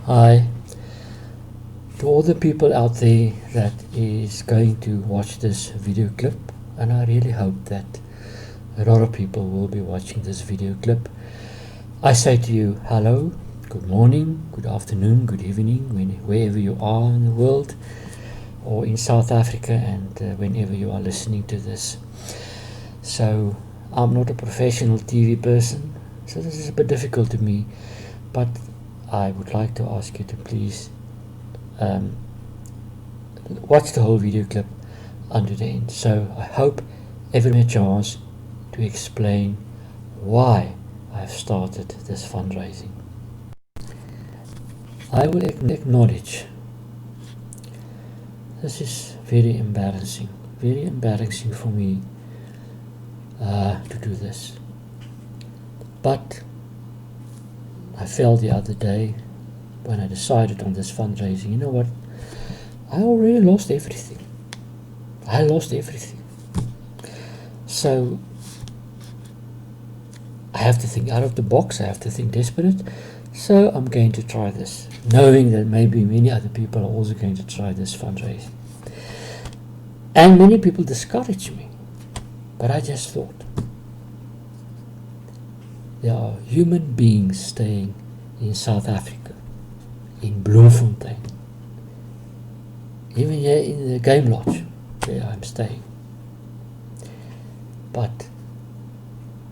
Hi to all the people out there that is going to watch this video clip, and I really hope that a lot of people will be watching this video clip. I say to you, hello, good morning, good afternoon, good evening, wherever you are in the world, or in South Africa, and whenever you are listening to this. So I'm not a professional TV person, so this is a bit difficult to me, but I would like to ask you to please watch the whole video clip unto the end. So I hope everyone has a chance to explain why I've started this fundraising. I will acknowledge this is very embarrassing for me to do this, but I felt the other day when I decided on this fundraising, you know what, I already lost everything. So I have to think out of the box, I have to think desperate. So I'm going to try this, knowing that maybe many other people are also going to try this fundraising. And many people discourage me, but I just thought, there are human beings staying in South Africa, in Bloemfontein, even here in the Game Lodge where I'm staying. But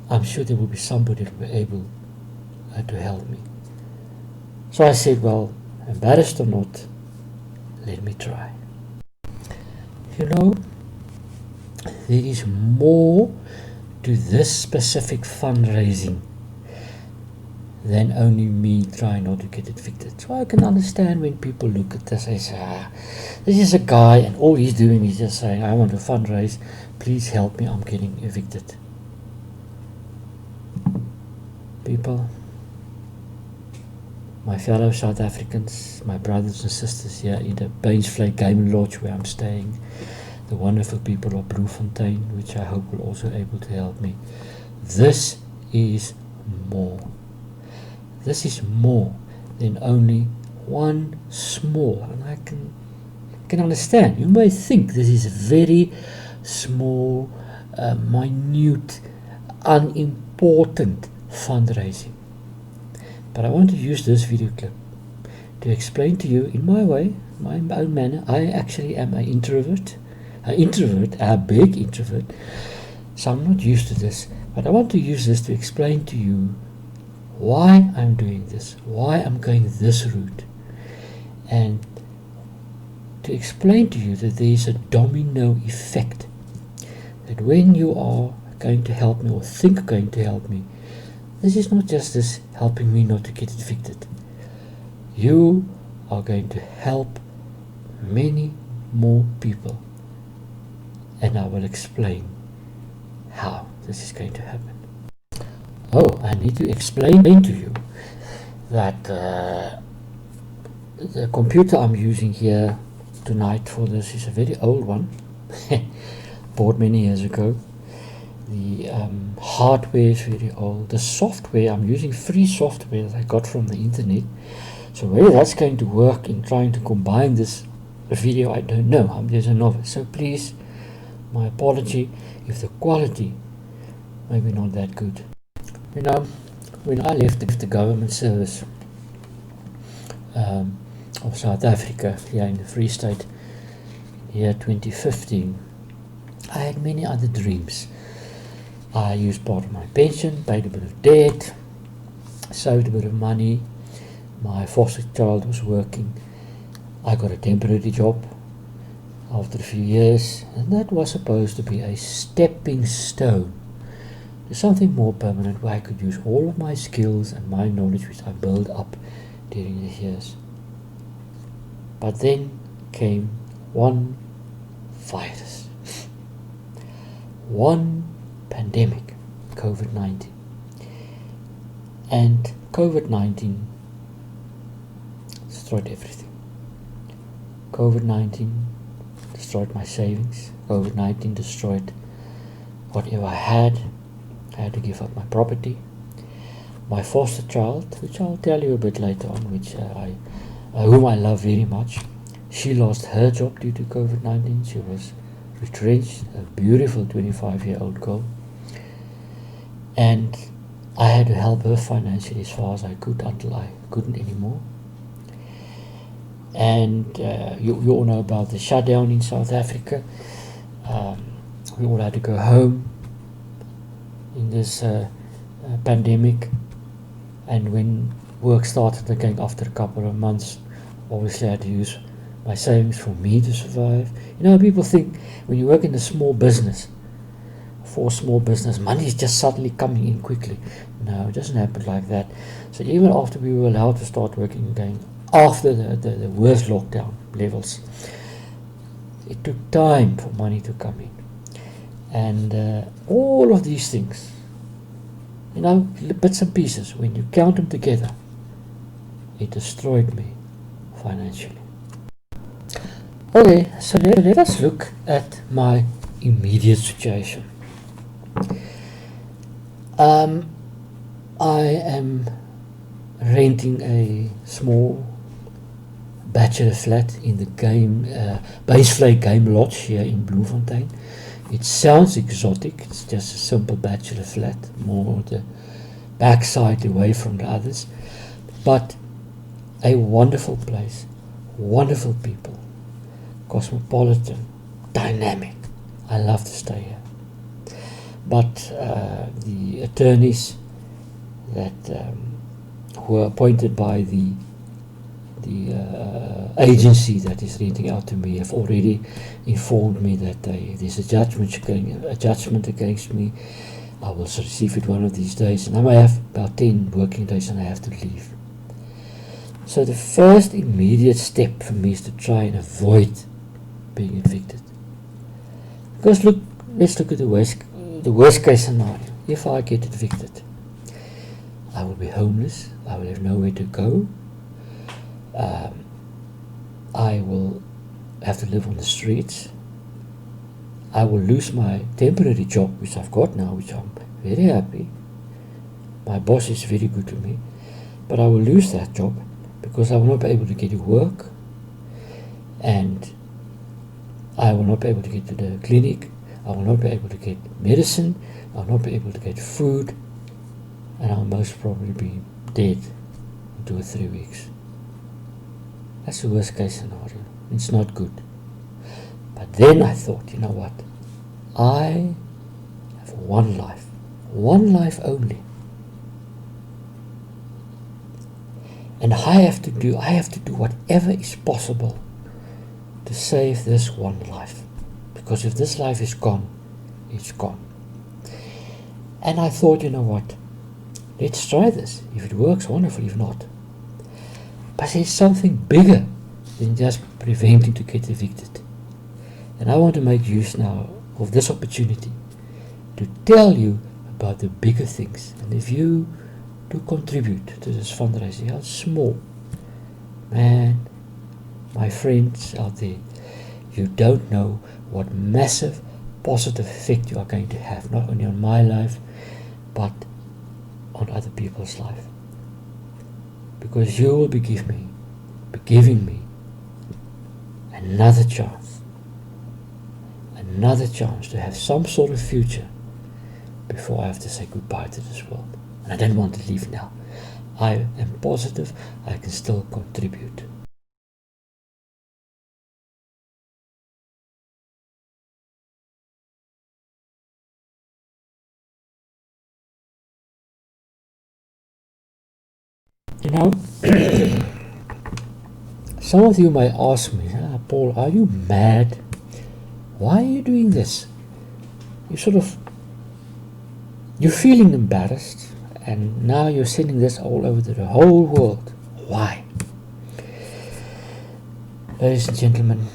I'm sure there will be somebody that will be able to help me. So I said, well, embarrassed or not, let me try. You know, there is more to this specific fundraising than only me trying not to get evicted. So I can understand when people look at this and say, this is a guy and all he's doing is just saying, I want to fundraise, please help me, I'm getting evicted. People, my fellow South Africans, my brothers and sisters here in the Bainsvlei Game Lodge where I'm staying, the wonderful people of Bloemfontein, which I hope will also be able to help me. This is more. This is more than only one small, and I can understand. You may think this is very small, minute, unimportant fundraising. But I want to use this video clip to explain to you in my way, my own manner. I actually am an introvert, a big introvert, so I'm not used to this. But I want to use this to explain to you why I'm doing this, why I'm going this route, and to explain to you that there is a domino effect, that when you are going to help me or think going to help me, this is not just this helping me not to get evicted. You are going to help many more people, and I will explain how this is going to happen. Oh, I need to explain to you that the computer I'm using here tonight for this is a very old one, bought many years ago. The hardware is very old. The software, I'm using free software that I got from the internet. So whether that's going to work in trying to combine this video, I don't know. I'm just a novice. So please, my apology if the quality may be not that good. You know, when I left the government service of South Africa here in the Free State, year 2015, I had many other dreams. I used part of my pension, paid a bit of debt, saved a bit of money. My foster child was working. I got a temporary job after a few years, and that was supposed to be a stepping stone to something more permanent where I could use all of my skills and my knowledge which I built up during the years. But then came one virus, one pandemic, COVID-19. And COVID-19 destroyed everything. COVID-19 destroyed my savings. COVID-19 destroyed whatever I had. I had to give up my property. my foster child, which I'll tell you a bit later on, whom I love very much. She lost her job due to COVID-19. She was retrenched, a beautiful 25-year-old girl. And I had to help her financially as far as I could until I couldn't anymore. And you all know about the shutdown in South Africa. We all had to go home in this pandemic. And when work started again after a couple of months, obviously I had to use my savings for me to survive. You know, people think when you work in a small business, for a small business, money is just suddenly coming in quickly. No, it doesn't happen like that. So even after we were allowed to start working again, after the worst lockdown levels, it took time for money to come in. And all of these things, you know, bits and pieces, when you count them together, it destroyed me financially. Okay, so let us look at my immediate situation. I am renting a small bachelor flat in the Bainsvlei Game Lodge here in Bloemfontein. It sounds exotic. It's just a simple bachelor flat, more the backside away from the others, but a wonderful place, wonderful people, cosmopolitan, dynamic. I love to stay here. But the attorneys that were appointed by the agency that is renting out to me have already informed me that there's a judgment against me. I will receive it one of these days, and I may have about 10 working days and I have to leave. So the first immediate step for me is to try and avoid being evicted. Because let's look at the worst case scenario. If I get evicted, I will be homeless, I will have nowhere to go, I will have to live on the streets, I will lose my temporary job, which I've got now, which I'm very happy. My boss is very good to me, but I will lose that job because I will not be able to get to work, and I will not be able to get to the clinic, I will not be able to get medicine, I will not be able to get food, and I'll most probably be dead in 2 or 3 weeks. That's the worst case scenario. It's not good. But then I thought, you know what? I have one life only. And I have to do whatever is possible to save this one life. Because if this life is gone, it's gone. And I thought, you know what? Let's try this. If it works, wonderful. If not. But there's something bigger than just preventing to get evicted. And I want to make use now of this opportunity to tell you about the bigger things. And if you do contribute to this fundraising, how small, man, my friends out there, you don't know what massive positive effect you are going to have, not only on my life, but on other people's life. Because you will be giving me another chance to have some sort of future before I have to say goodbye to this world. And I don't want to leave now. I am positive I can still contribute. You know, some of you may ask me, Paul, are you mad? Why are you doing this? You're feeling embarrassed, and now you're sending this all over to the whole world. Why? Ladies and gentlemen,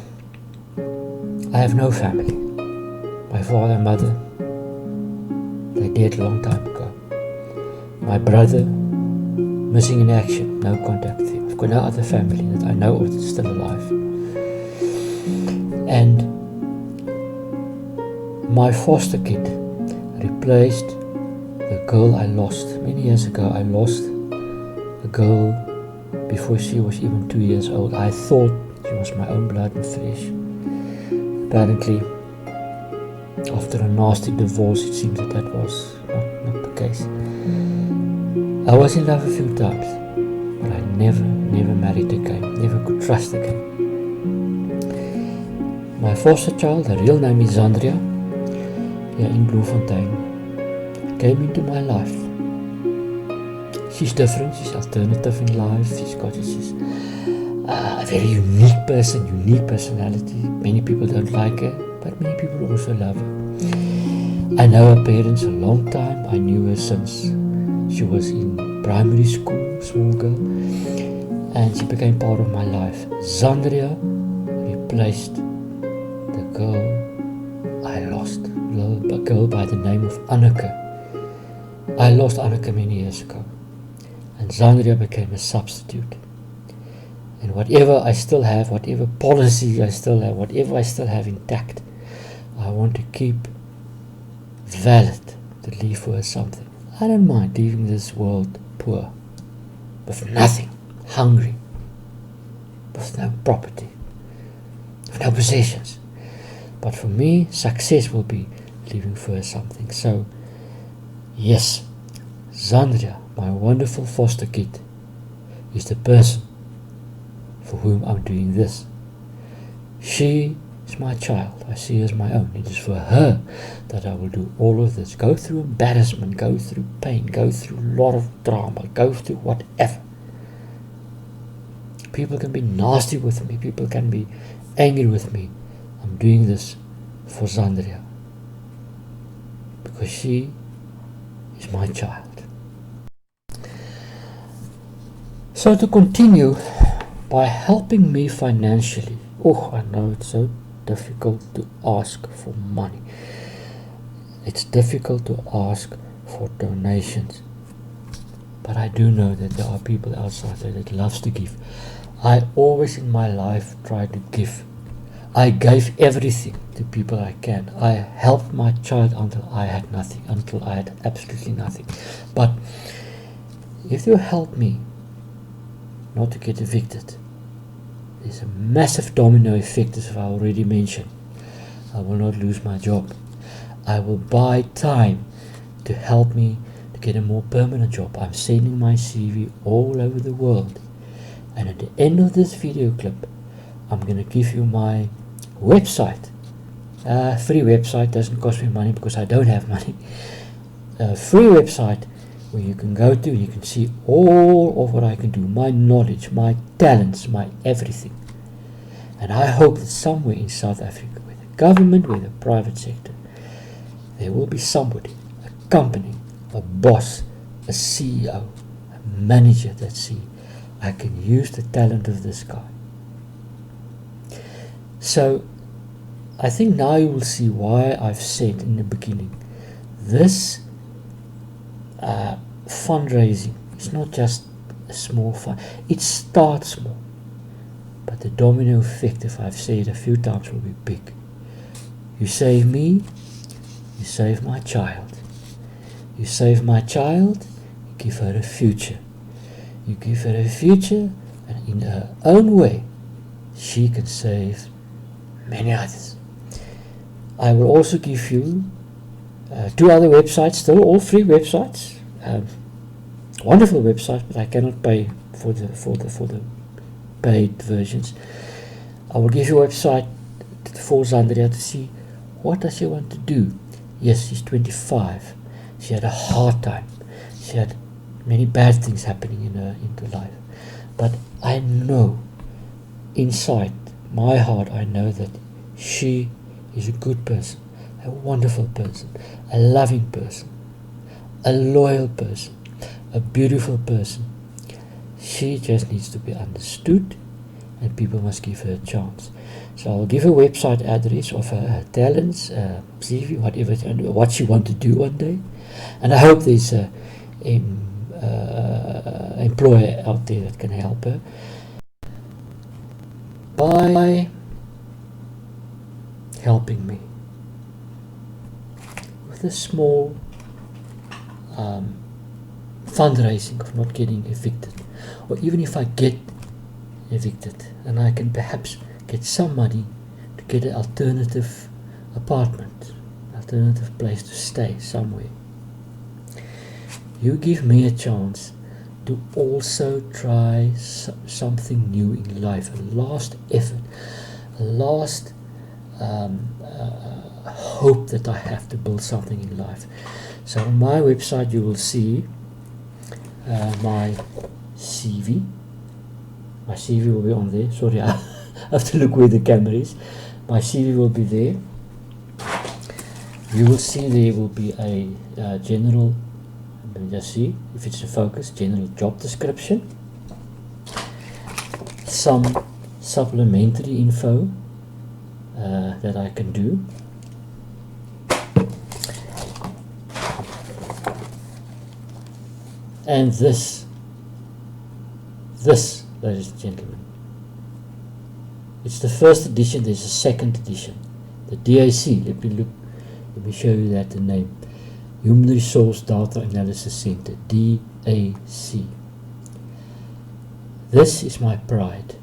I have no family. My father and mother, they died a long time ago. My brother, missing in action, no contact with him. I've got no other family that I know of that's still alive. And my foster kid replaced the girl I lost. Many years ago, I lost a girl before she was even 2 years old. I thought she was my own blood and flesh. Apparently, after a nasty divorce, it seems that was not the case. I was in love a few times, but I never married again, never could trust again. My foster child, her real name is Zandria, here in Bloemfontein, came into my life. She's different, she's alternative in life, she's a very unique person, unique personality. Many people don't like her, but many people also love her. I know her parents a long time. I knew her since she was in primary school, small girl, and she became part of my life. Zandria replaced the girl I lost, a girl by the name of Anneke. I lost Anneke many years ago, and Zandria became a substitute. And whatever I still have, whatever policy I still have, whatever I still have intact, I want to keep valid, to leave for her something. I don't mind leaving this world poor, with nothing, hungry, with no property, with no possessions. But for me, success will be leaving for her something. So, yes, Zandria, my wonderful foster kid, is the person for whom I'm doing this. She is my child. I see her as my own. It is for her that I will do all of this. Go through embarrassment, go through pain, go through a lot of drama, go through whatever. People can be nasty with me. People can be angry with me. I'm doing this for Zandria, because she is my child. So to continue, by helping me financially. Oh, I know it's so difficult to ask for money. It's difficult to ask for donations. But I do know that there are people outside there that loves to give. I always in my life try to give. I gave everything to people I can. I helped my child until I had nothing, until I had absolutely nothing. But if you help me not to get evicted, there's a massive domino effect, as I already mentioned. I will not lose my job. I will buy time to help me to get a more permanent job. I'm sending my CV all over the world. And at the end of this video clip, I'm going to give you my website. Free website, doesn't cost me money because I don't have money. Free website where you can go to and you can see all of what I can do, my knowledge, my talents, my everything. And I hope that somewhere in South Africa, where the government, where the private sector, there will be somebody, a company, a boss, a CEO, a manager that see I can use the talent of this guy. So I think now you will see why I've said in the beginning, this fundraising is not just a small fund. It starts small, but the domino effect, if I've said it a few times, will be big. You save me, you save my child. You save my child, you give her a future. You give her a future, and in her own way, she can save many others. I will also give you 2 other websites, still all free websites, wonderful websites, but I cannot pay for the paid versions. I will give you a website for Zandria to see what does she want to do. Yes, she's 25. She had a hard time. She had many bad things happening in her life. But I know, inside my heart, I know that she is a good person, a wonderful person, a loving person, a loyal person, a beautiful person. She just needs to be understood, and people must give her a chance. So I'll give her website address of her talents, CV, whatever, what she wants to do one day. And I hope there's a employer out there that can help her by helping me with a small fundraising of not getting evicted, or even if I get evicted, and I can perhaps get some money to get an alternative apartment, alternative place to stay somewhere. You give me a chance to also try something new in life, a last effort, a last hope that I have to build something in life. So on my website you will see my CV. My CV will be on there. Sorry, I have to look where the camera is. My CV will be there. You will see there will be a general, let me just see if it's a focus, general job description, some supplementary info that I can do, and this, ladies and gentlemen, it's the first edition. There's a second edition, the DAC. Let me show you that, the name, Human Resource Data Analysis Center, DAC. This is my pride.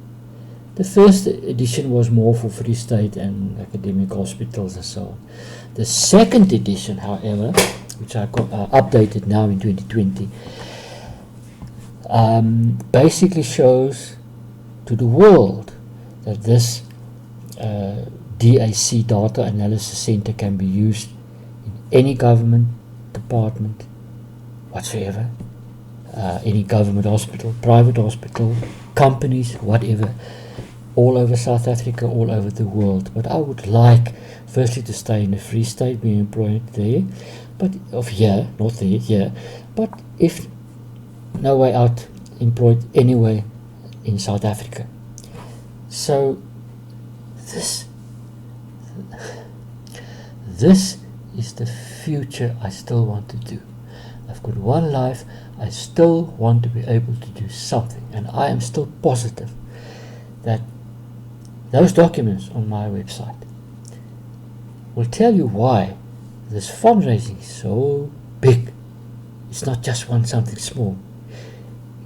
The first edition was more for Free State and academic hospitals and so on. The second edition, however, which I updated now in 2020, basically shows to the world that this DAC, Data Analysis Center, can be used in any government department whatsoever, any government hospital, private hospital, companies, whatever, all over South Africa, all over the world. But I would like firstly to stay in the Free State, be employed there, but of here, not there, here, but if no way out, employed anywhere in South Africa. So this is the future I still want to do. I've got one life, I still want to be able to do something, and I am still positive that those documents on my website will tell you why this fundraising is so big. It's not just something small.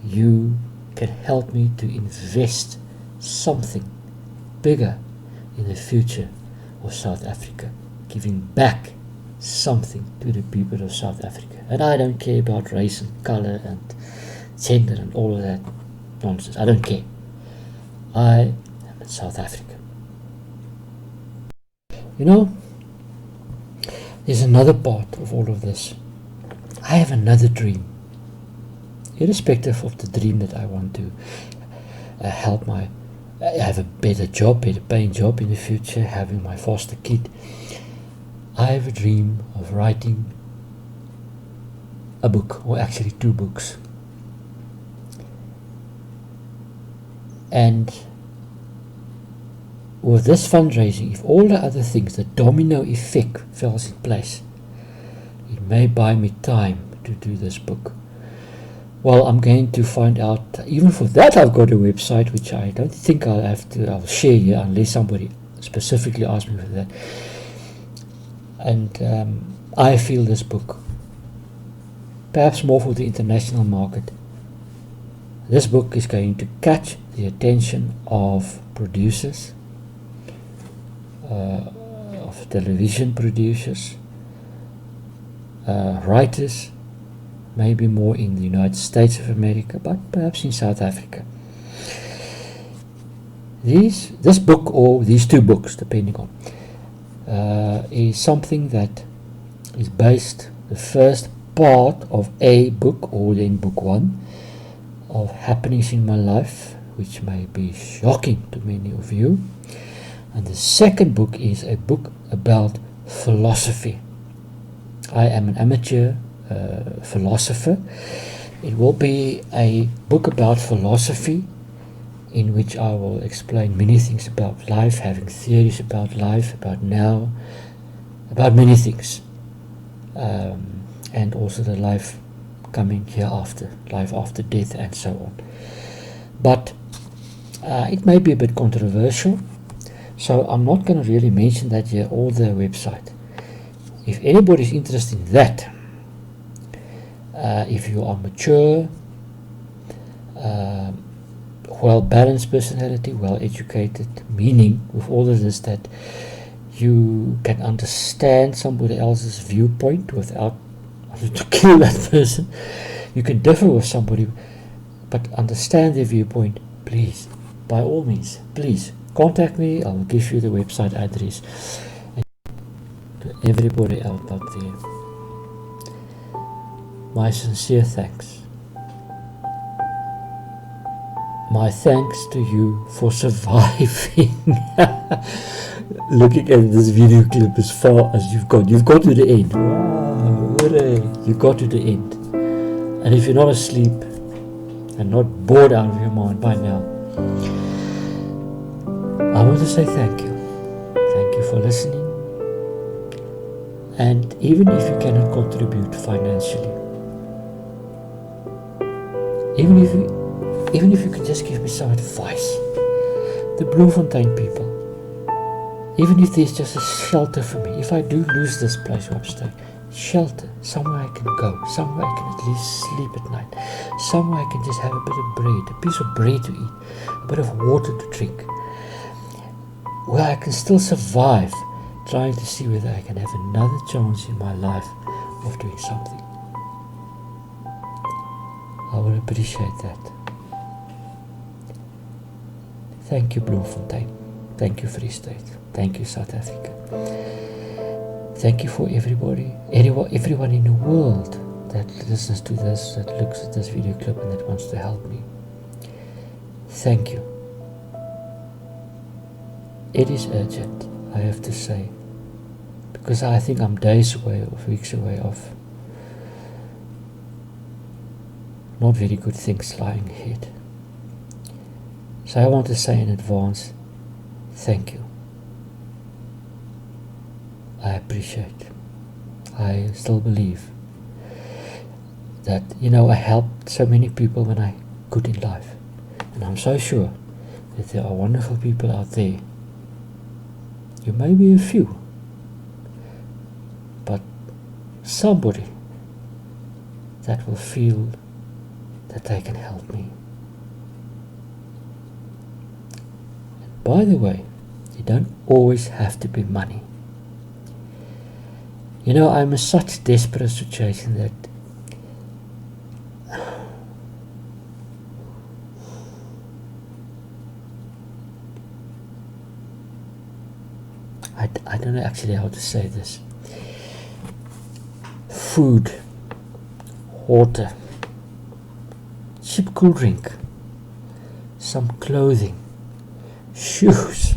You can help me to invest something bigger in the future of South Africa, giving back something to the people of South Africa. And I don't care about race and color and gender and all of that nonsense. I don't care. I am in South Africa. You know, there's another part of all of this. I have another dream. Irrespective of the dream that I want to have a better job, better paying job in the future, having my foster kid, I have a dream of writing a book, or actually 2 books. And with this fundraising, if all the other things, the domino effect falls in place, it may buy me time to do this book. Well, I'm going to find out. Even for that, I've got a website, which I don't think I'll share here unless somebody specifically asks me for that. And I feel this book, perhaps more for the international market, this book is going to catch the attention of producers, of television producers, writers, maybe more in the United States of America, but perhaps in South Africa. This book, or these 2 books, depending on, is something that is based, the first part of a book, or then book 1, of happenings in my life, which may be shocking to many of you. And the second book is a book about philosophy. I am an amateur philosopher. It will be a book about philosophy, in which I will explain many things about life, having theories about life, about now, about many things, and also the life coming hereafter, life after death, and so on. But it may be a bit controversial, so I'm not going to really mention that here, or the website. If anybody is interested in that, if you are mature, well-balanced personality, well-educated, meaning with all of this that you can understand somebody else's viewpoint without wanting to kill that person. You can differ with somebody, but understand their viewpoint. Please, by all means, please contact me. I will give you the website address. And to everybody out there, my sincere thanks. My thanks to you for surviving. Looking at this video clip as far as you've got. You've got to the end. Wow, hooray. You got to the end. And if you're not asleep and not bored out of your mind by now, I want to say thank you. Thank you for listening. And even if you cannot contribute financially, even if you can just give me some advice, the Bloemfontein people, even if there's just a shelter for me, if I do lose this place where I'm staying, shelter, somewhere I can go, somewhere I can at least sleep at night, somewhere I can just have a bit of bread, a piece of bread to eat, a bit of water to drink, where I can still survive, trying to see whether I can have another chance in my life of doing something. I would appreciate that. Thank you, Bloemfontein. Thank you, Free State. Thank you, South Africa. Thank you for everybody, everyone in the world that listens to this, that looks at this video clip and that wants to help me. Thank you. It is urgent, I have to say, because I think I'm days away or weeks away of not very good things lying ahead. So I want to say in advance, thank you. I appreciate. I still believe that, I helped so many people when I could in life. And I'm so sure that there are wonderful people out there. You may be a few, but somebody that will feel that they can help me. And by the way, you don't always have to be money. I'm in such desperate situation that I don't know actually how to say this. Food, water, cheap cool drink, some clothing, shoes,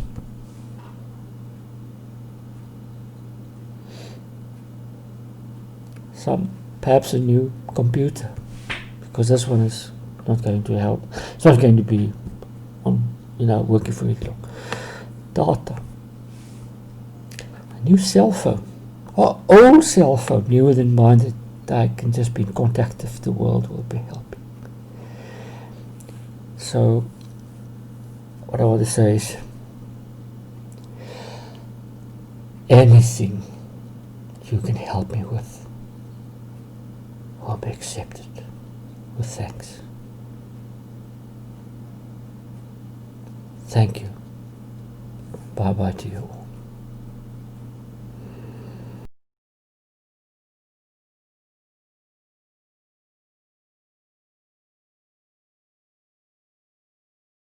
perhaps a new computer, because this one is not going to help. It's not going to be working for it long. Data, a new cell phone, or old cell phone, newer than mine, that I can just be in contact if the world will be helping. So what I want to say is, anything you can help me with will be accepted with thanks. Thank you. Bye bye to you all.